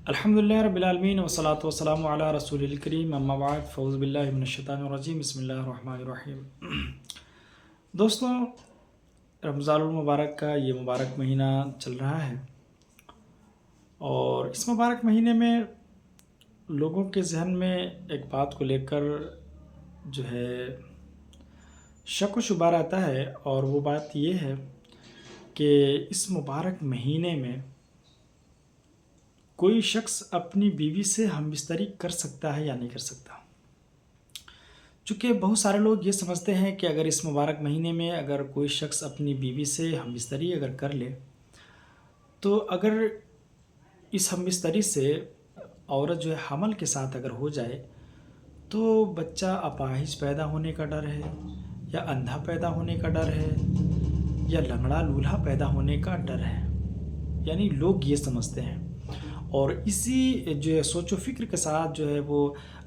الحمدللہ رب العالمین والصلاة والسلام علی رسول الکریم اما بعد فاعوذ باللہ من الشیطان الرجیم بسم اللہ الرحمن الرحیم۔ دوستوں، رمضان المبارک کا یہ مبارک مہینہ چل رہا ہے اور اس مبارک مہینے میں لوگوں کے ذہن میں ایک بات کو لے کر جو ہے شک و شبہ رہتا ہے، اور وہ بات یہ ہے کہ اس مبارک مہینے میں کوئی شخص اپنی بیوی سے ہم بستری کر سکتا ہے یا نہیں کر سکتا۔ چونکہ بہت سارے لوگ یہ سمجھتے ہیں کہ اگر اس مبارک مہینے میں اگر کوئی شخص اپنی بیوی سے ہم بستری اگر کر لے تو اگر اس ہم بستری سے عورت جو ہے حمل کے ساتھ اگر ہو جائے تو بچہ اپاہج پیدا ہونے کا ڈر ہے، یا اندھا پیدا ہونے کا ڈر ہے، یا لنگڑا لولہا پیدا ہونے کا ڈر ہے، یعنی لوگ یہ سمجھتے ہیں، اور اسی جو ہے سوچ و فکر کے ساتھ جو ہے وہ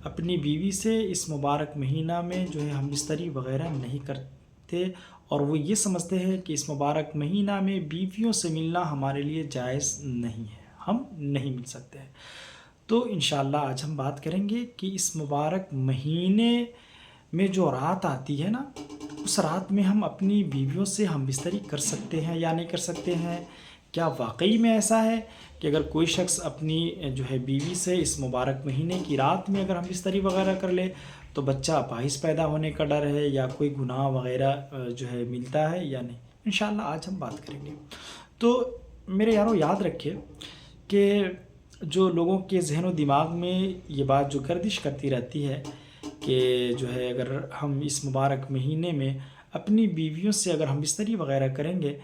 اپنی بیوی سے اس مبارک مہینہ میں جو ہے ہم بستری وغیرہ نہیں کرتے، اور وہ یہ سمجھتے ہیں کہ اس مبارک مہینہ میں بیویوں سے ملنا ہمارے لیے جائز نہیں ہے، ہم نہیں مل سکتے ہیں۔ تو انشاءاللہ آج ہم بات کریں گے کہ اس مبارک مہینے میں جو رات آتی ہے نا، اس رات میں ہم اپنی بیویوں سے ہم بستری کر سکتے ہیں یا نہیں کر سکتے ہیں۔ کیا واقعی میں ایسا ہے کہ اگر کوئی شخص اپنی جو ہے بیوی سے اس مبارک مہینے کی رات میں اگر ہم بستری وغیرہ کر لے تو بچہ اپاہج پیدا ہونے کا ڈر ہے، یا کوئی گناہ وغیرہ جو ہے ملتا ہے یا نہیں؟ انشاءاللہ آج ہم بات کریں گے۔ تو میرے یارو یاد رکھے کہ جو لوگوں کے ذہن و دماغ میں یہ بات جو گردش کرتی رہتی ہے کہ جو ہے اگر ہم اس مبارک مہینے میں اپنی بیویوں سے اگر ہم بستری وغیرہ کریں گے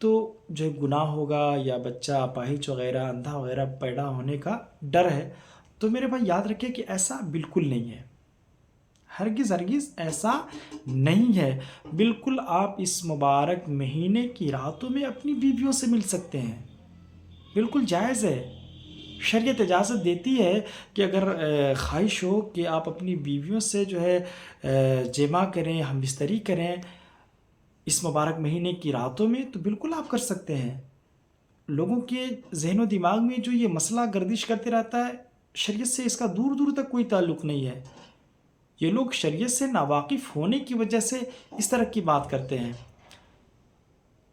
تو جو ہے گناہ ہوگا، یا بچہ اپاہج وغیرہ اندھا وغیرہ پیدا ہونے کا ڈر ہے۔ تو میرے بھائی یاد رکھے کہ ایسا بالکل نہیں ہے، ہرگز ہرگز ایسا نہیں ہے۔ بالکل آپ اس مبارک مہینے کی راتوں میں اپنی بیویوں سے مل سکتے ہیں، بالکل جائز ہے۔ شریعت اجازت دیتی ہے کہ اگر خواہش ہو کہ آپ اپنی بیویوں سے جو ہے جمع کریں، ہم بستری کریں اس مبارک مہینے کی راتوں میں، تو بالکل آپ کر سکتے ہیں۔ لوگوں کے ذہن و دماغ میں جو یہ مسئلہ گردش کرتے رہتا ہے، شریعت سے اس کا دور دور تک کوئی تعلق نہیں ہے۔ یہ لوگ شریعت سے ناواقف ہونے کی وجہ سے اس طرح کی بات کرتے ہیں،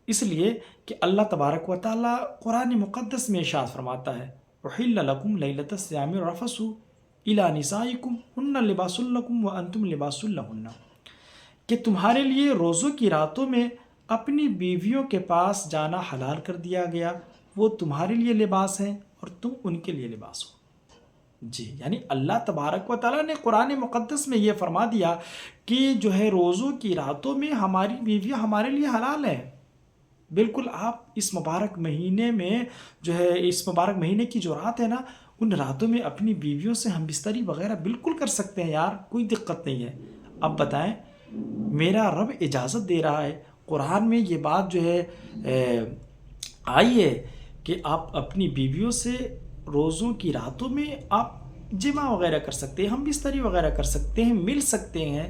اس لیے کہ اللہ تبارک و تعالیٰ قرآن مقدس میں ارشاد فرماتا ہے احل لکم لیلۃ الصیام الرفث الی نسائکم ہن لباس لکم وانتم لباس لہن، کہ تمہارے لیے روزوں کی راتوں میں اپنی بیویوں کے پاس جانا حلال کر دیا گیا، وہ تمہارے لیے لباس ہیں اور تم ان کے لیے لباس ہو۔ جی، یعنی اللہ تبارک و تعالیٰ نے قرآن مقدس میں یہ فرما دیا کہ جو ہے روزوں کی راتوں میں ہماری بیویاں ہمارے لیے حلال ہیں۔ بالکل آپ اس مبارک مہینے میں جو ہے اس مبارک مہینے کی جو رات ہے نا، ان راتوں میں اپنی بیویوں سے ہم بستری وغیرہ بالکل کر سکتے ہیں یار، کوئی دقت نہیں ہے۔ اب بتائیں، میرا رب اجازت دے رہا ہے، قرآن میں یہ بات جو ہے آئی ہے کہ آپ اپنی بیویوں سے روزوں کی راتوں میں آپ جمع وغیرہ کر سکتے ہیں، ہم بستری وغیرہ کر سکتے ہیں، مل سکتے ہیں۔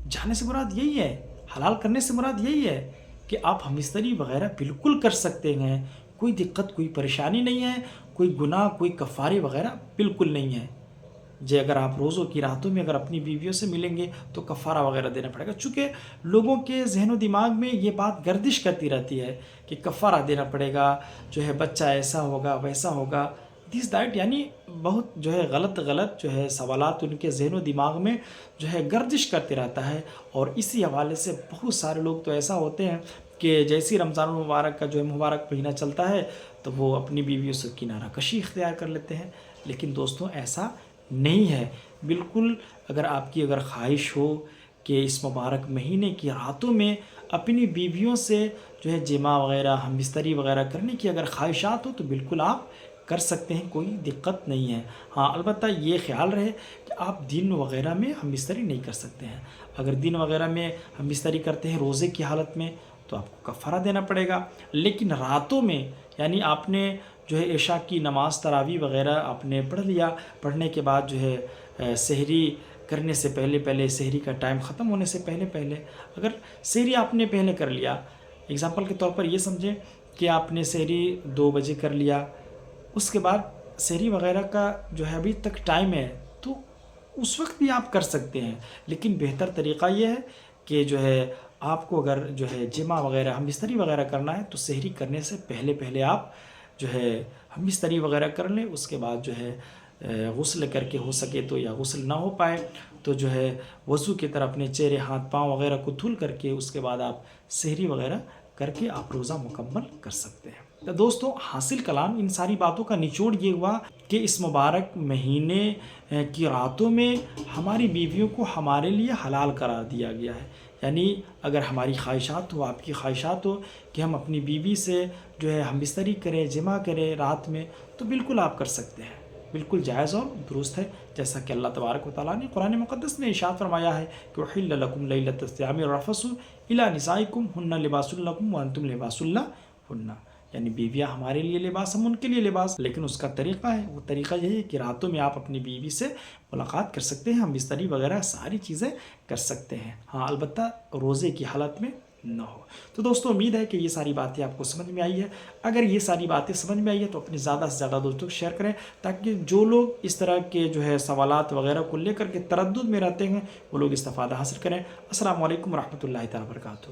جانے سے مراد یہی ہے، حلال کرنے سے مراد یہی ہے کہ آپ ہم بستری وغیرہ بالکل کر سکتے ہیں، کوئی دقت کوئی پریشانی نہیں ہے، کوئی گناہ کوئی کفارے وغیرہ بالکل نہیں ہے۔ جی، اگر آپ روزوں کی راتوں میں اگر اپنی بیویوں سے ملیں گے تو کفارہ وغیرہ دینا پڑے گا، چونکہ لوگوں کے ذہن و دماغ میں یہ بات گردش کرتی رہتی ہے کہ کفارہ دینا پڑے گا، جو ہے بچہ ایسا ہوگا ویسا ہوگا، دس دیٹ، یعنی بہت جو ہے غلط جو ہے سوالات ان کے ذہن و دماغ میں جو ہے گردش کرتے رہتا ہے۔ اور اسی حوالے سے بہت سارے لوگ تو ایسا ہوتے ہیں کہ جیسی رمضان المبارک کا جو ہے مبارک مہینہ چلتا ہے تو وہ اپنی بیویوں سے کنارہ کشی اختیار کر لیتے ہیں، لیکن دوستوں ایسا نہیں ہے۔ بالکل اگر آپ کی اگر خواہش ہو کہ اس مبارک مہینے کی راتوں میں اپنی بیویوں سے جو ہے جمع وغیرہ ہم بستری وغیرہ کرنے کی اگر خواہشات ہو تو بالکل آپ کر سکتے ہیں، کوئی دقت نہیں ہے۔ ہاں، البتہ یہ خیال رہے کہ آپ دن وغیرہ میں ہم بستری نہیں کر سکتے ہیں۔ اگر دن وغیرہ میں ہم بستری کرتے ہیں روزے کی حالت میں تو آپ کو کفارہ دینا پڑے گا، لیکن راتوں میں یعنی آپ نے جو ہے عشاء کی نماز تراویح وغیرہ آپ نے پڑھ لیا، پڑھنے کے بعد جو ہے سحری کرنے سے پہلے سحری کا ٹائم ختم ہونے سے پہلے اگر سحری آپ نے پہلے کر لیا، اگزامپل کے طور پر یہ سمجھیں کہ آپ نے سحری 2 بجے کر لیا، اس کے بعد سحری وغیرہ کا جو ہے ابھی تک ٹائم ہے تو اس وقت بھی آپ کر سکتے ہیں، لیکن بہتر طریقہ یہ ہے کہ جو ہے آپ کو اگر جو ہے جمع وغیرہ ہم بستری وغیرہ کرنا ہے تو سحری کرنے سے پہلے آپ جو ہے ہم بستری وغیرہ کر لیں، اس کے بعد جو ہے غسل کر کے ہو سکے تو، یا غسل نہ ہو پائے تو جو ہے وضو کی طرح اپنے چہرے ہاتھ پاؤں وغیرہ کو دھل کر کے اس کے بعد آپ سحری وغیرہ کر کے آپ روزہ مکمل کر سکتے ہیں۔ تو دوستو حاصل کلام ان ساری باتوں کا نچوڑ یہ ہوا کہ اس مبارک مہینے کی راتوں میں ہماری بیویوں کو ہمارے لیے حلال قرار دیا گیا ہے، یعنی اگر ہماری خواہشات ہو، آپ کی خواہشات ہو کہ ہم اپنی بیوی سے جو ہے ہم بستری کریں، جمع کریں رات میں، تو بالکل آپ کر سکتے ہیں، بالکل جائز اور درست ہے، جیسا کہ اللہ تبارک و تعالیٰ نے قرآن مقدس میں ارشاد فرمایا ہے کہ احل لکم لیلۃ الصیام الرفث الی نسائکم ہن لباس لکم وانتم لباس لہن، یعنی بیویاں ہمارے لیے لباس، ہم ان کے لیے لباس، لیکن اس کا طریقہ ہے، وہ طریقہ یہی ہے کہ راتوں میں آپ اپنی بیوی سے ملاقات کر سکتے ہیں، ہم بستری وغیرہ ساری چیزیں کر سکتے ہیں، ہاں البتہ روزے کی حالت میں نہ ہو۔ تو دوستو امید ہے کہ یہ ساری باتیں آپ کو سمجھ میں آئی ہے، اگر یہ ساری باتیں سمجھ میں آئی ہے تو اپنے زیادہ سے زیادہ دوستوں کو شیئر کریں، تاکہ جو لوگ اس طرح کے جو ہے سوالات وغیرہ کو لے کر کے تردد میں رہتے ہیں وہ لوگ استفادہ حاصل کریں۔ السلام علیکم ورحمۃ اللہ تعالیٰ وبرکاتہ۔